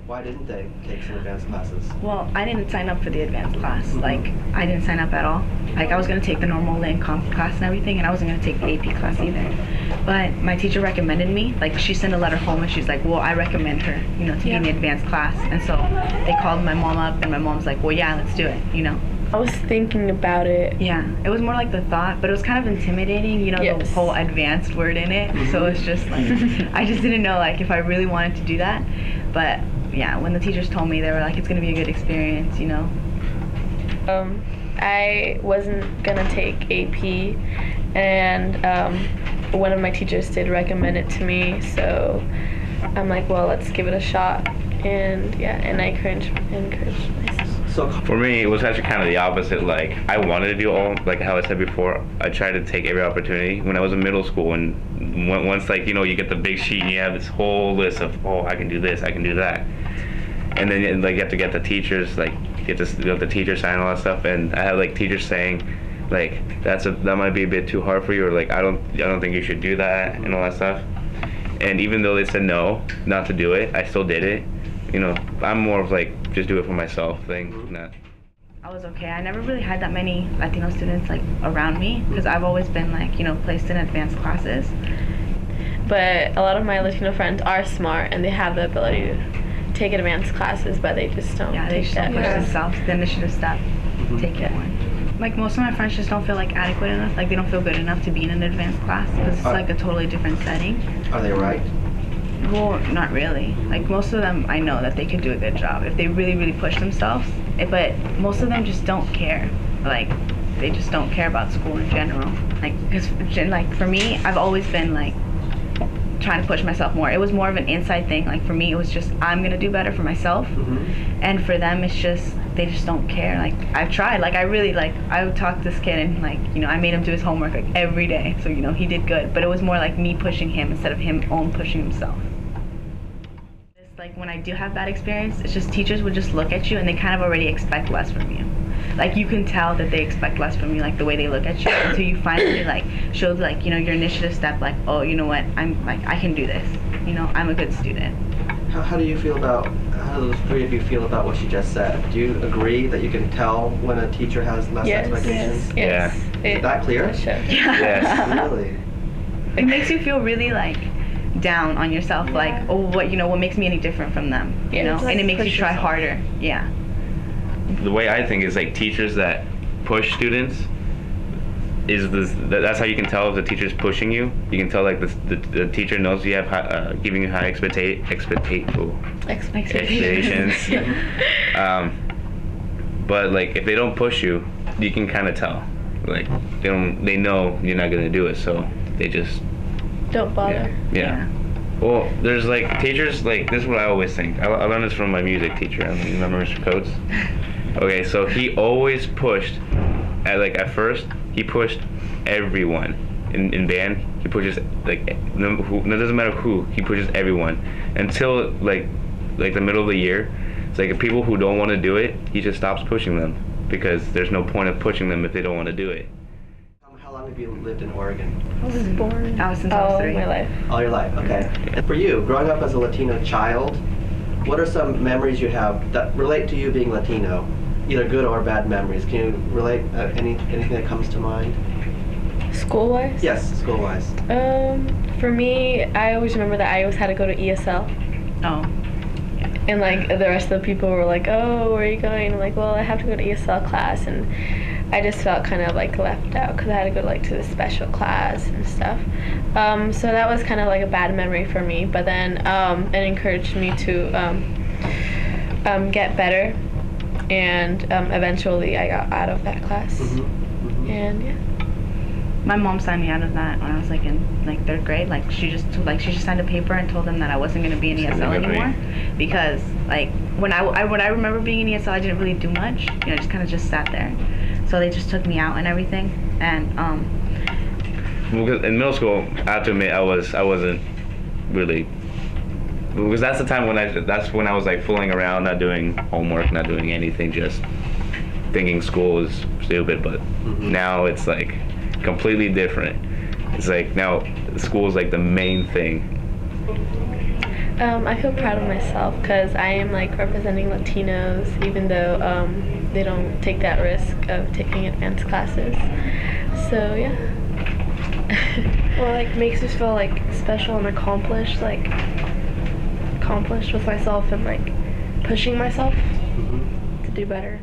Why didn't they take some advanced classes? Well, I didn't sign up for the advanced class. Like, I didn't sign up at all. Like, I was going to take the normal lit and comp class and everything, and I wasn't going to take the AP class either. But my teacher recommended me. Like, she sent a letter home, and she's like, well, I recommend her, to be in the advanced class. And so they called my mom up, and my mom's like, well, yeah, let's do it, I was thinking about it. Yeah, it was more like the thought, but it was kind of intimidating, the whole advanced word in it. So it's just like, I just didn't know, like, if I really wanted to do that. But yeah, when the teachers told me, they were like, it's going to be a good experience, I wasn't going to take AP, and one of my teachers did recommend it to me, so I'm like, well, let's give it a shot. And yeah, and I encouraged myself. So for me, it was actually kind of the opposite. Like, I wanted to do all, like how I said before, I tried to take every opportunity. When I was in middle school, and once, like, you get the big sheet and you have this whole list of, oh, I can do this, I can do that. And then, like, you have to get the teachers, like, you have the teacher sign all that stuff. And I had, like, teachers saying, like, that might be a bit too hard for you, or, like, I don't think you should do that, and all that stuff. And even though they said no, not to do it, I still did it. I'm more of, like, just do it for myself thing. Nah. I was okay. I never really had that many Latino students, like, around me, because I've always been, like, placed in advanced classes. But a lot of my Latino friends are smart, and they have the ability to take advanced classes, but they just don't. Yeah, they just don't push themselves. The initiative step, take it one. Like, most of my friends just don't feel, like, adequate enough. Like, they don't feel good enough to be in an advanced class, because it's, like, a totally different setting. Are they right? Well, not really. Like, most of them, I know that they could do a good job if they really, really push themselves. But most of them just don't care. Like, they just don't care about school in general. Like, because, like, for me, I've always been, like, trying to push myself more. It was more of an inside thing. Like, for me, it was just, I'm going to do better for myself. And for them, it's just, they just don't care. Like, I've tried. Like, I would talk to this kid and, like, I made him do his homework, like, every day. So, he did good. But it was more like me pushing him instead of him pushing himself. Like, when I do have bad experience, it's just teachers would just look at you and they kind of already expect less from you. Like, you can tell that they expect less from you, like, the way they look at you, until you finally, like, show, like, your initiative step, like, oh, you know what, I can do this. I'm a good student. How do the three of you feel about what she just said? Do you agree that you can tell when a teacher has less expectations? Yes. Is that clear? Yeah. Yes. Really? It makes you feel really, like, down on yourself, like, oh, what makes me any different from them, and it makes you try harder. Yeah. The way I think is, like, teachers that push students that's how you can tell if the teacher's pushing you. You can tell, like, the teacher knows you have giving you high expectations. But, like, if they don't push you, you can kind of tell. Like, they know you're not gonna do it, so they just don't bother. Yeah. Well, there's, like, teachers, like, this is what I always think. I learned this from my music teacher. I don't know, you remember Mr. Coates? Okay, so he always pushed, at first, he pushed everyone in band. He pushes, like, it doesn't matter who, he pushes everyone. Until, like the middle of the year, it's like, if people who don't want to do it, he just stops pushing them, because there's no point of pushing them if they don't want to do it. How long have you lived in Oregon? I was born. Since I was 3. All my life. All your life, okay. And for you, growing up as a Latino child, what are some memories you have that relate to you being Latino? Either good or bad memories. Can you relate anything that comes to mind? School-wise? Yes, school-wise. For me, I always remember that I always had to go to ESL. Oh. And, like, the rest of the people were like, oh, where are you going? I'm like, well, I have to go to ESL class. And I just felt kind of, like, left out because I had to go, like, to the special class and stuff. So that was kind of like a bad memory for me. But then it encouraged me to get better. And eventually I got out of that class. And, yeah. My mom signed me out of that when I was, like, in, like, 3rd grade. Like, she just signed a paper and told them that I wasn't going to be in ESL anymore, because, like, when I remember being in ESL, I didn't really do much. Just kind of just sat there. So they just took me out and everything. And in middle school, I have to admit, I wasn't really, because that's the time that's when I was, like, fooling around, not doing homework, not doing anything, just thinking school was stupid. But now it's, like, completely different. It's like, now school is, like, the main thing. I feel proud of myself because I am like representing Latinos, even though they don't take that risk of taking advanced classes. So yeah. Well, like makes me feel like special and accomplished with myself and like pushing myself Mhm. to do better.